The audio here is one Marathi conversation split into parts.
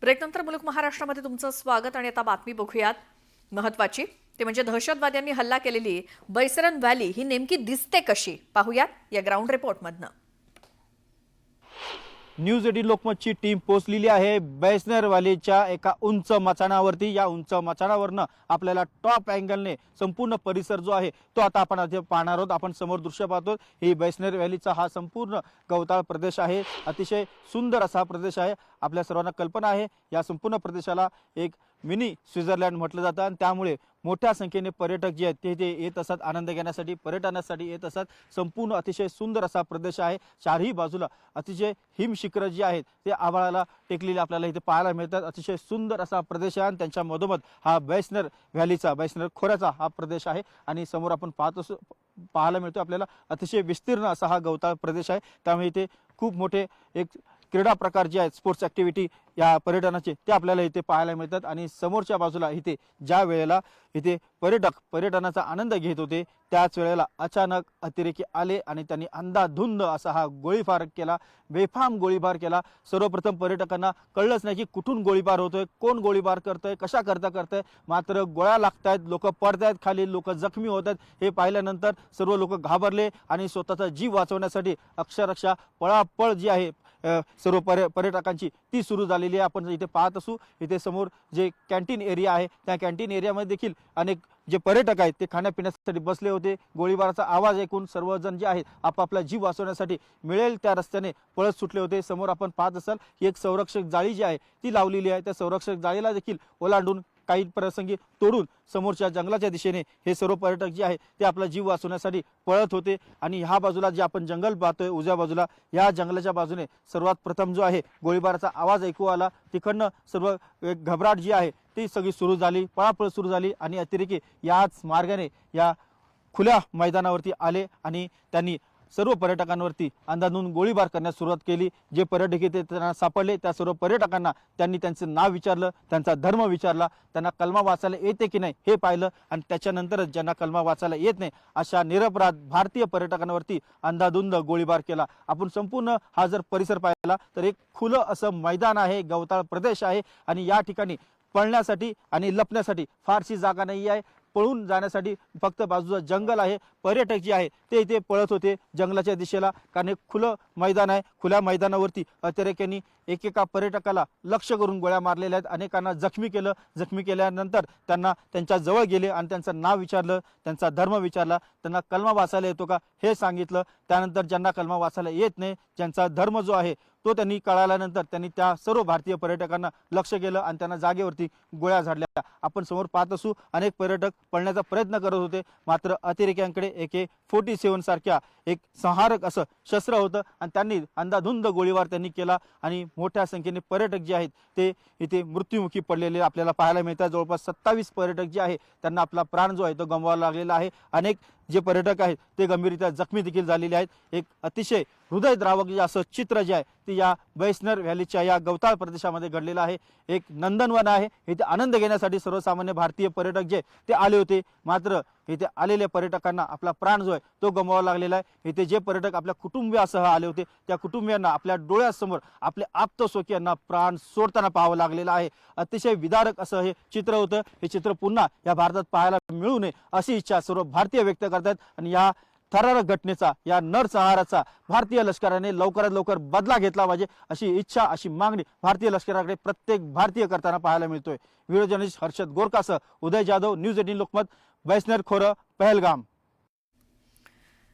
ब्रेकनंतर मुलुक महाराष्ट्रामध्ये तुमचं स्वागत आणि आता बातमी बघूयात महत्त्वाची ते म्हणजे दहशतवाद्यांनी हल्ला केलेली बैसरन व्हॅली ही नेमकी दिसते कशी पाहूयात या ग्राउंड रिपोर्टमधनं। न्यूज 18 लोकमतची टीम पोहोचलेली आहे बैसनर व्हॅलीच्या एका उंच मचाणावरती। या उंच मचाणावरनं आपल्याला टॉप अँगलने संपूर्ण परिसर जो आहे तो आता आपण आधी पाहणार आहोत। आपण समोर दृश्य पाहतो ही बैसनर व्हॅलीचा हा संपूर्ण गवताळ प्रदेश आहे। अतिशय सुंदर असा प्रदेश आहे। आपल्या सर्वांना कल्पना आहे या संपूर्ण प्रदेशाला एक मिनी स्वित्झर्लंड म्हटलं जातं आणि त्यामुळे मोठ्या संख्येने पर्यटक जे आहेत ते येत असतात, आनंद घेण्यासाठी पर्यटनासाठी येत असतात। संपूर्ण अतिशय सुंदर असा प्रदेश आहे। चारही बाजूला अतिशय हिमशिखरं जी आहेत ते आभाळाला टेकलेली आपल्याला इथे पाहायला मिळतात। अतिशय सुंदर असा प्रदेश आहे आणि त्यांच्या मधोमध हा बैसनर व्हॅलीचा बैसनर खोऱ्याचा हा प्रदेश आहे आणि समोर आपण पाहायला मिळतो आपल्याला अतिशय विस्तीर्ण असा हा गवताळ प्रदेश आहे। त्यामुळे इथे खूप मोठे एक क्रीडा प्रकार जे आहेत स्पोर्ट्स ॲक्टिव्हिटी या पर्यटनाचे ते आपल्याला इथे पाहायला मिळतात आणि समोरच्या बाजूला इथे ज्या वेळेला इथे पर्यटनाचा आनंद घेत होते त्याच वेळेला अचानक अतिरेकी आले आणि त्यांनी अंधाधुंद असा हा गोळीबार केला, बेफाम गोळीबार केला। सर्वप्रथम पर्यटकांना कळलंच नाही की कुठून गोळीबार होतोय, कोण गोळीबार करतंय, कशा करतंय, मात्र गोळ्या लागतायत, लोक पडतायत खाली, लोक जखमी होत आहेत। हे पाहिल्यानंतर सर्व लोक घाबरले आणि स्वतःचा जीव वाचवण्यासाठी अक्षरशः पळापळ जी आहे सर्व पर्यटकांची ती सुरू झालेली आहे। आपण इथे पाहत असू इथे समोर जे कॅन्टीन एरिया आहे त्या कॅन्टीन एरियामध्ये देखील अनेक जे पर्यटक आहेत ते खाण्यापिण्यासाठी बसले होते। गोळीबाराचा आवाज ऐकून सर्वजण जे आहेत आपापला जीव वाचवण्यासाठी मिळेल त्या रस्त्याने पळत सुटले होते। समोर आपण पाहत असाल की एक संरक्षक जाळी जी आहे ती लावलेली आहे। त्या संरक्षक जाळीला देखील ओलांडून काही प्रसंगी तोडून समोरच्या जंगलाच्या दिशेने हे सर्व पर्यटक जे आहे ते आपला जीव वाचवण्यासाठी पळत होते। आणि ह्या बाजूला जे आपण जंगल पाहतोय उजव्या बाजूला या जंगलाच्या बाजूने सर्वात प्रथम जो आहे गोळीबाराचा आवाज ऐकू आला। तिकडनं सर्व एक घबराट जी आहे ती सगळी सुरू झाली, पळापळ सुरू झाली आणि अतिरेकी याच मार्गाने या खुल्या मैदानावरती आले आणि त्यांनी सर्व पर्यटकांवरती अंधाधुंद गोळीबार करण्यास सुरुवात केली। जे पर्यटक ते त्यांना सापडले त्या सर्व पर्यटकांना त्यांनी त्यांचं नाव विचारलं, त्यांचा धर्म विचारला, त्यांना कलमा वाचायला येते की नाही हे पाहिलं आणि त्याच्यानंतरच ज्यांना कलमा वाचायला येत नाही अशा निरपराध भारतीय पर्यटकांवरती अंधाधुंद गोळीबार केला। आपण संपूर्ण हा जर परिसर पाहिला तर एक खुलं असं मैदान आहे, गवताळ प्रदेश आहे आणि या ठिकाणी पळण्यासाठी आणि लपण्यासाठी फारशी जागा नाही आहे। पळून जाण्यासाठी फक्त बाजूचं जंगल आहे। पर्यटक जे आहे ते इथे पळत होते जंगलाच्या दिशेला कारण एक खुलं मैदान आहे। खुल्या मैदानावरती अतिरेक्यांनी एकेका पर्यटकाला लक्ष करून गोळ्या मारलेल्या आहेत, अनेकांना जखमी केलं। जखमी केल्यानंतर त्यांना त्यांच्या जवळ गेले आणि त्यांचं नाव विचारलं, त्यांचा धर्म विचारला, त्यांना कलमा वाचायला येतो का हे सांगितलं। त्यानंतर ज्यांना कलमा वाचायला येत नाही, ज्यांचा धर्म जो आहे तो त्यांनी कळाल्यानंतर त्यांनी त्या सर्व भारतीय पर्यटकांना लक्ष केलं आणि त्यांना जागेवरती गोळ्या झाडल्या। आपण समोर पाहत असू अनेक पर्यटक पळण्याचा प्रयत्न करत होते मात्र अतिरेक्यांकडे AK-47 सारख्या एक संहारक असं शस्त्र होतं आणि त्यांनी अंधाधुंद गोळीबार त्यांनी केला आणि मोठ्या संख्येने पर्यटक जे आहेत ते इथे मृत्युमुखी पडलेले आपल्याला पाहायला मिळतात। जवळपास 27 पर्यटक जे आहे त्यांना आपला प्राण जो आहे तो गमवावा लागलेला आहे। अनेक जे पर्यटक आहेत ते गंभीररित्या जखमी देखील झालेले आहेत। एक अतिशय हृदयद्रावक जे असं चित्र जे आहे ते या बैसनर व्हॅलीच्या या गवताळ प्रदेशामध्ये घडलेलं आहे। एक नंदनवन आहे, इथे आनंद घेण्यासाठी सर्वसामान्य भारतीय पर्यटक जे ते आले होते मात्र इथे आलेल्या पर्यटकांना आपला प्राण जो आहे तो गमवावा लागलेला आहे। इथे जे पर्यटक आपल्या कुटुंबियासह आले होते त्या कुटुंबियांना आपल्या डोळ्यासमोर आपले आप्तस्वकीयांना प्राण सोडताना पाहावं लागलेलं आहे। अतिशय विदारक असं हे चित्र होतं। हे चित्र पुन्हा या भारतात पाहायला मिळू नये अशी इच्छा सर्व भारतीय व्यक्त करतात आणि या थरारक घटनेचा या नरसंहाराचा भारतीय लष्कराने लवकरात लवकर बदला घेतला पाहिजे अशी इच्छा अशी मागणी भारतीय लष्कराकडे प्रत्येक भारतीय करताना पाहायला मिळतोय। व्हिडिओ जर्नलिस्ट हर्षद गोरकासह उदय जाधव, न्यूज 18 लोकमत, बैसनर खोरं, पहलगाम।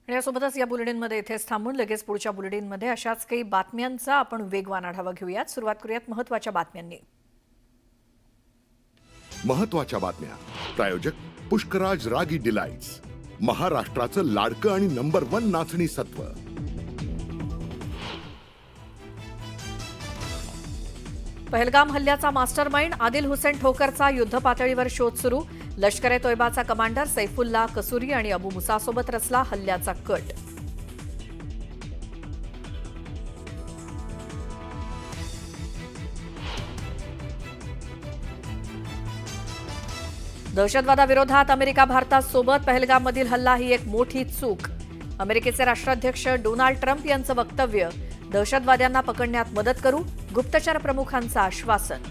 आणि यासोबतच या बुलेटिनमध्ये इथेच थांबून लगेच पुढच्या बुलेटिनमध्ये अशाच काही बातम्यांचा आपण वेगवान आढावा घेऊयात। सुरुवात करूयात महत्त्वाच्या बातम्यांनी। महत्त्वाच्या बातम्या प्रायोजक पुष्कराज रागी डिलाइट्स, महाराष्ट्राचं लाडकं आणि नंबर 1 नाचणी सत्व। पहलगाम हल्ल्याचा मास्टरमाइंड आदिल हुसेन ठोकरचा युद्ध पातळीवर शोध सुरू। लष्कर-ए-तोयबाचा कमांडर सैफुल्ला कसुरी आणि अबू मुसासोबत रचला हल्ल्याचा कट। दहशतवादाविरोधात अमेरिका भारतासोबत पहलगाममधील हल्ला ही एक मोठी चूक। अमेरिकेचे राष्ट्राध्यक्ष डोनाल्ड ट्रम्प यांचं वक्तव्य। दहशतवाद्यांना पकडण्यात मदत करू, गुप्तचर प्रमुखांचं आश्वासन।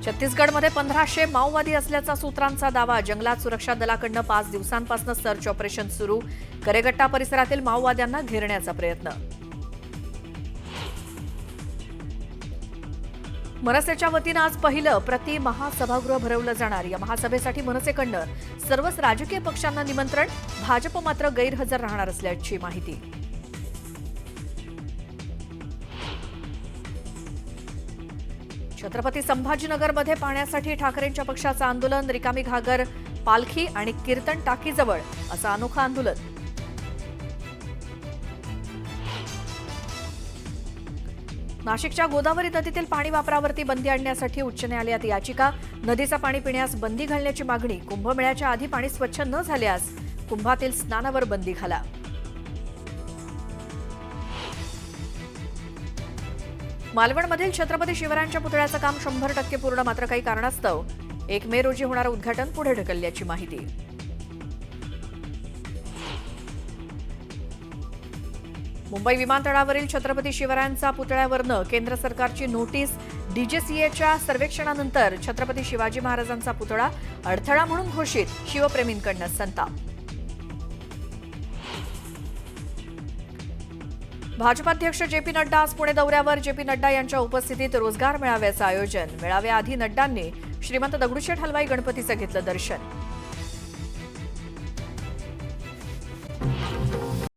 छत्तीसगडमध्ये 1500 माओवादी असल्याचा सूत्रांचा दावा. जंगलात सुरक्षा दलाकडनं 5 दिवसांपासून सर्च ऑपरेशन सुरू. करेगट्टा परिसरातील माओवाद्यांना घेरण्याचा प्रयत्न. मनसेच्या वतीनं आज पहिलं प्रति महासभागृह भरवलं जाणार. या महासभेसाठी मनसेकडनं सर्वच राजकीय पक्षांना निमंत्रण. भाजप मात्र गैरहजर राहणार असल्याची माहिती. छत्रपती संभाजीनगरमध्ये पाण्यासाठी ठाकरेंच्या पक्षाचं आंदोलन. रिकामी घागर, पालखी आणि कीर्तन टाकीजवळ असं अनोखं आंदोलन. नाशिकच्या गोदावरी नदीतील पाणी वापरावरती बंदी आणण्यासाठी उच्च न्यायालयात याचिका. नदीचं पाणी पिण्यास बंदी घालण्याची मागणी. कुंभमेळ्याच्या आधी पाणी स्वच्छ न झाल्यास कुंभातील स्नानावर बंदी घाला. मालवणमधील छत्रपती शिवरायांच्या पुतळ्याचं काम 100% पूर्ण. मात्र काही कारणास्तव 1 मे रोजी होणारं उद्घाटन पुढे ढकलल्याची माहिती. मुंबई विमानतळावरील छत्रपती शिवरायांचा पुतळ्यावरनं केंद्र सरकारची नोटीस. डीजीसीएच्या सर्वेक्षणानंतर छत्रपती शिवाजी महाराजांचा पुतळा अडथळा म्हणून घोषित. शिवप्रेमींकडनं संताप. भाजपाध्यक्ष जेपी नड्डा आज पुणे दौऱ्यावर. जेपी नड्डा यांच्या उपस्थितीत रोजगार मेळाव्याचं आयोजन. मेळाव्याआधी नड्डांनी श्रीमंत दगडूशेठ हलवाई गणपतीचं घेतलं दर्शन.